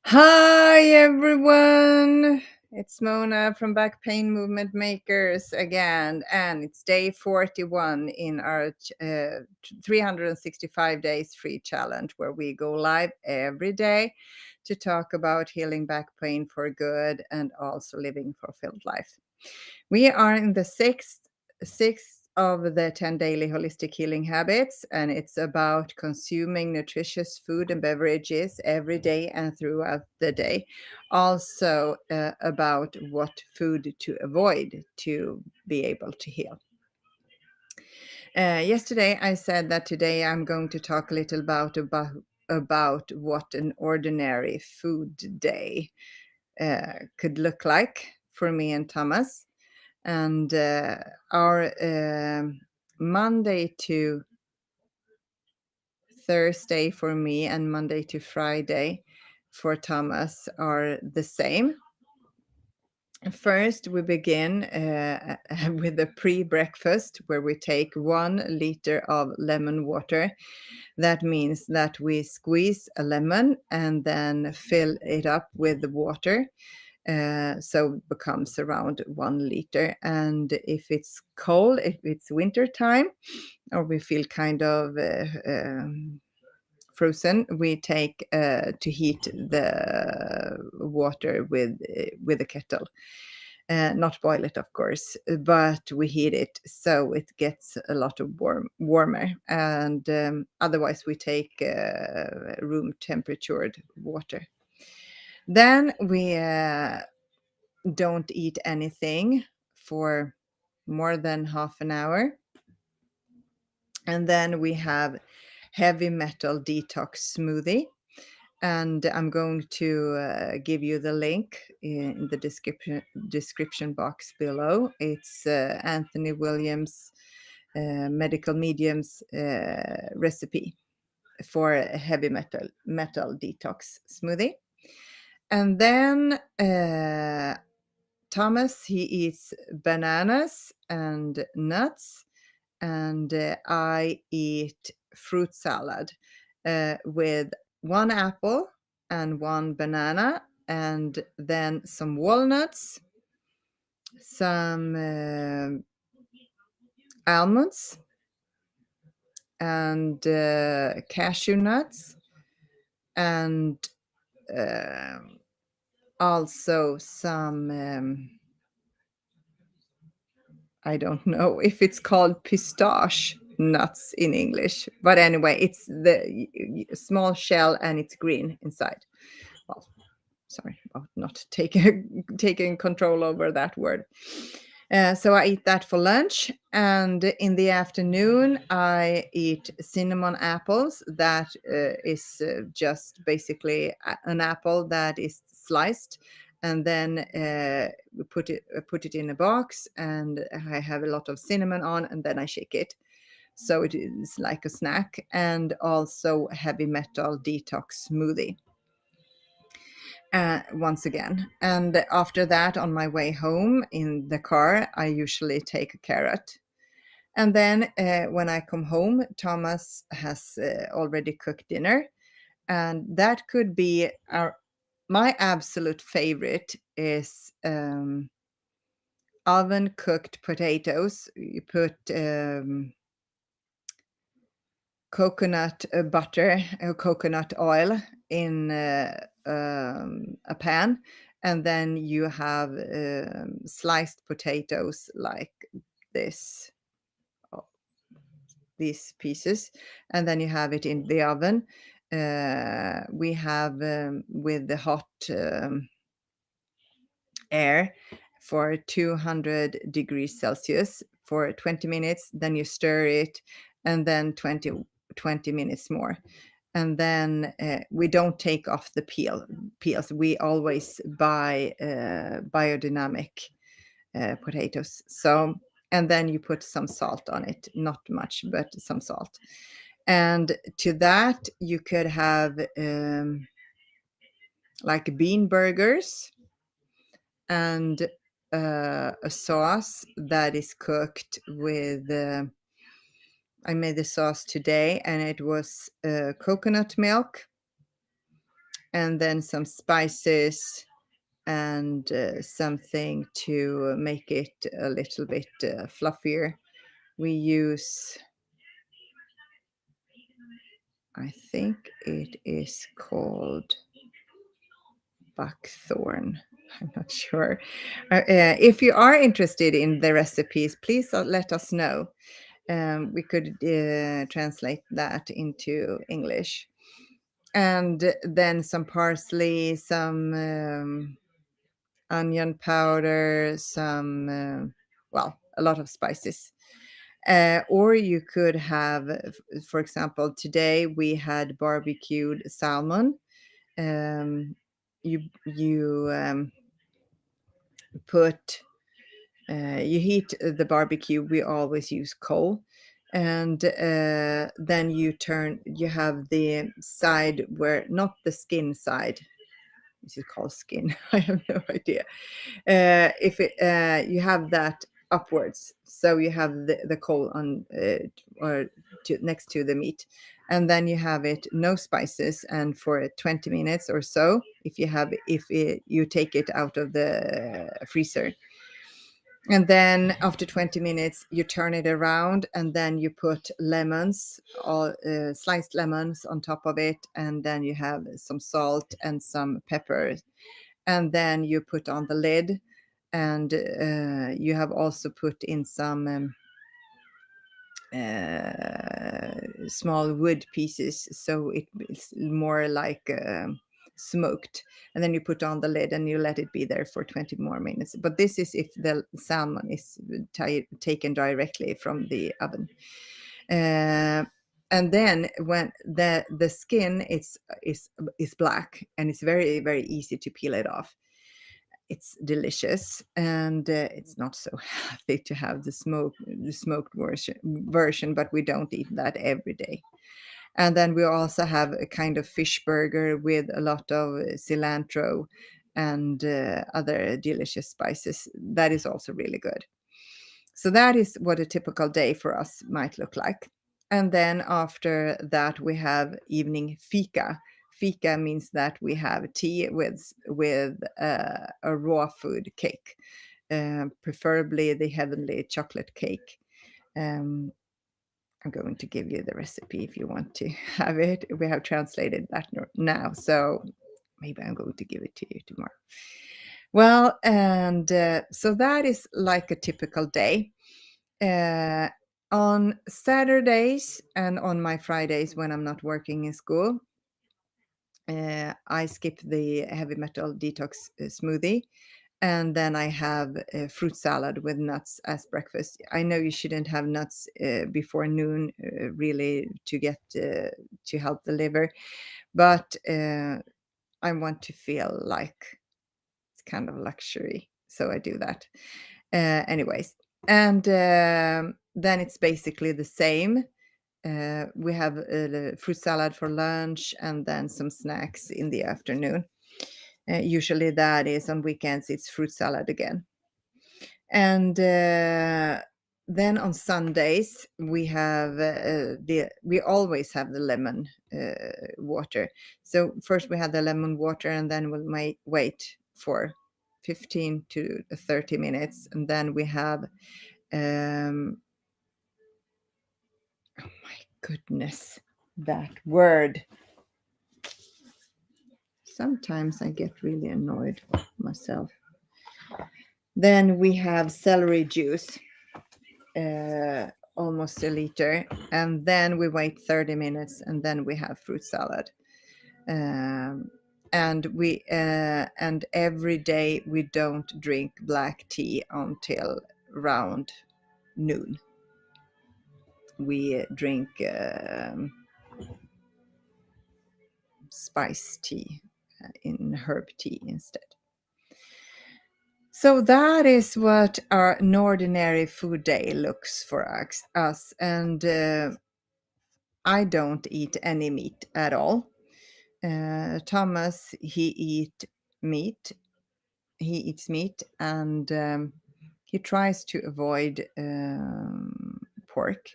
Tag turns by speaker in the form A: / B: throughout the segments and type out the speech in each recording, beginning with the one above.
A: Hi everyone, it's Mona from Back Pain Movement Makers again, and it's day 41 in our 365 days free challenge where we go live every day to talk about healing back pain for good and also living fulfilled life. We are in the sixth of the 10 daily holistic healing habits, and it's about consuming nutritious food and beverages every day and throughout the day. Also, about what food to avoid to be able to heal. Yesterday, I said that today I'm going to talk a little about what an ordinary food day could look like for me and Thomas. And our Monday to Thursday for me and Monday to Friday for Thomas are the same. First, we begin with a pre-breakfast where we take 1 liter of lemon water. That means that we squeeze a lemon and then fill it up with the water. So it becomes around 1 liter. And if it's cold, if it's winter time, or we feel kind of frozen, we take to heat the water with a kettle. Not boil it, of course, but we heat it so it gets a lot of warmer. And otherwise, we take room temperatured water. Then we don't eat anything for more than half an hour. And then we have heavy metal detox smoothie. And I'm going to give you the link in the description box below. It's Anthony Williams' medical medium's recipe for a heavy metal detox smoothie. And then Thomas, he eats bananas and nuts, and I eat fruit salad with 1 apple and 1 banana, and then some walnuts, some almonds, and cashew nuts, and also some I don't know if it's called pistache nuts in English, but anyway, it's the small shell and it's green inside. Well, sorry about not taking control over that word. So I eat that for lunch, and in the afternoon I eat cinnamon apples. That is just basically an apple that is sliced, and then we put it in a box, and I have a lot of cinnamon on, and then I shake it. So it is like a snack, and also heavy metal detox smoothie. Once again. And after that, on my way home in the car, I usually take a carrot. And then when I come home, Thomas has already cooked dinner. And that could be my absolute favorite is oven cooked potatoes. You put coconut butter or coconut oil in a pan, and then you have sliced potatoes like this, oh, these pieces, and then you have it in the oven. We have with the hot air for 200 degrees Celsius for 20 minutes, then you stir it, and then 20 minutes more. And then we don't take off the peels. We always buy biodynamic potatoes. So, and then you put some salt on it, not much, but some salt. And to that, you could have like bean burgers and a sauce that is cooked with. I made the sauce today, and it was coconut milk and then some spices and something to make it a little bit fluffier. We use, I think it is called buckthorn. I'm not sure. If you are interested in the recipes, please let us know. We could translate that into English. And then some parsley, some onion powder, some, well, a lot of spices. Or you could have, for example, today we had barbecued salmon. You put you heat the barbecue. We always use coal, and then you have the side where, not the skin side. Is it called skin? I have no idea. If it You have that upwards, so you have the coal on or next to the meat, and then you have it no spices, and for 20 minutes or so, you take it out of the freezer, and then after 20 minutes you turn it around, and then you put lemons, or sliced lemons on top of it, and then you have some salt and some pepper, and then you put on the lid, and you have also put in some small wood pieces, so it's more like smoked, and then you put on the lid and you let it be there for 20 more minutes. But this is if the salmon is taken directly from the oven. And then when the skin is black, and it's very, very easy to peel it off. It's delicious, and it's not so healthy to have the smoked version, but we don't eat that every day. And then we also have a kind of fish burger with a lot of cilantro and other delicious spices. That is also really good. So that is what a typical day for us might look like. And then after that, we have evening fika. Fika means that we have tea with a raw food cake, preferably the heavenly chocolate cake. Um, I'm going to give you the recipe if you want to have it. We have translated that now, so maybe I'm going to give it to you tomorrow. Well, and so that is like a typical day. Uh, on Saturdays and on my Fridays when I'm not working in school, I skip the heavy metal detox smoothie, and then I have a fruit salad with nuts as breakfast. I know you shouldn't have nuts before noon, really, to help the liver, but I want to feel like it's kind of luxury, so I do that. Anyways, and then it's basically the same. We have the fruit salad for lunch, and then some snacks in the afternoon. Usually that is on weekends, it's fruit salad again. And then on Sundays, we always have the lemon water. So first we have the lemon water, and then we'll wait for 15 to 30 minutes, and then we have oh my goodness, that word. Sometimes I get really annoyed myself. Then we have celery juice, almost a liter, and then we wait 30 minutes, and then we have fruit salad. And every day we don't drink black tea until around noon. We drink spice tea, in herb tea instead. So that is what our ordinary food day looks for us. And I don't eat any meat at all. Thomas, meat. He eats meat, and he tries to avoid pork.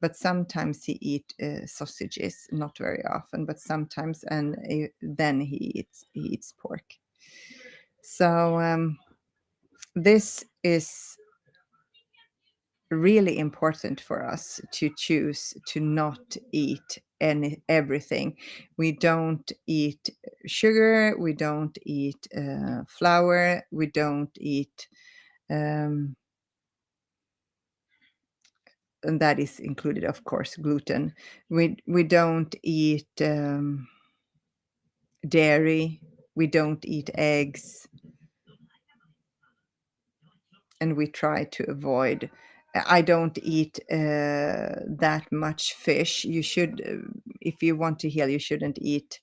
A: but sometimes he eat sausages, not very often, but sometimes, and then he eats pork. So this is really important for us to choose to not eat everything. We don't eat sugar, we don't eat flour, we don't eat um, and that is included, of course, gluten. We don't eat dairy, we don't eat eggs, and we try to avoid. I don't eat that much fish. You should, if you want to heal, you shouldn't eat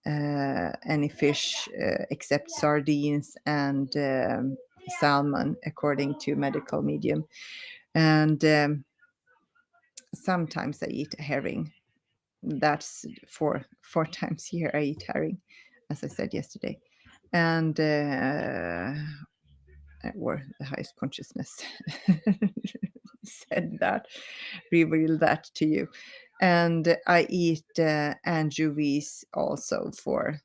A: any fish except sardines and salmon, according to medical medium. And sometimes I eat herring. That's four times a year I eat herring, as I said yesterday. And or the highest consciousness said that, revealed that to you. And I eat anchovies also for,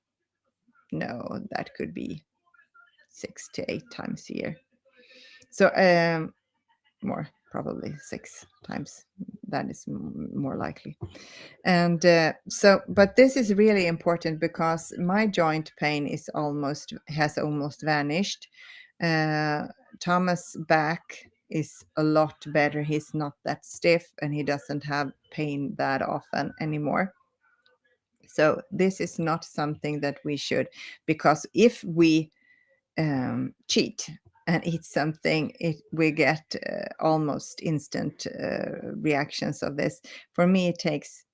A: no, that could be 6 to 8 times a year. So more, probably 6 times. That is more likely. And but this is really important because my joint pain has almost vanished. Thomas' back is a lot better. He's not that stiff and he doesn't have pain that often anymore. So this is not something that we should, because if we cheat and eat something, we get almost instant reactions of this. For me, it takes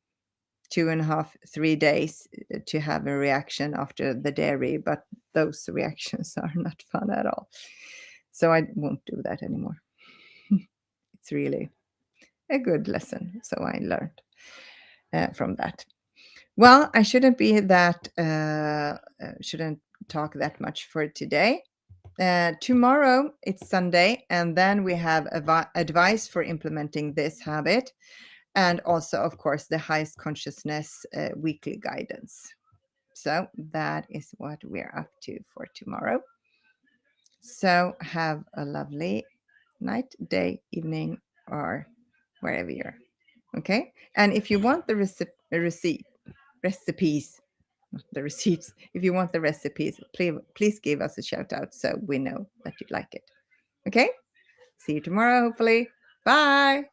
A: 2.5, 3 days to have a reaction after the dairy, but those reactions are not fun at all. So I won't do that anymore. It's really a good lesson. So I learned from that. Well, I shouldn't talk that much for today. Tomorrow it's Sunday, and then we have advice for implementing this habit, and also, of course, the highest consciousness weekly guidance. So that is what we're up to for tomorrow. So have a lovely night, day, evening, or wherever you're. Okay. And if you want the recipes, not the receipts, if you want the recipes, please give us a shout out so we know that you like it. Okay. See you tomorrow, hopefully. Bye.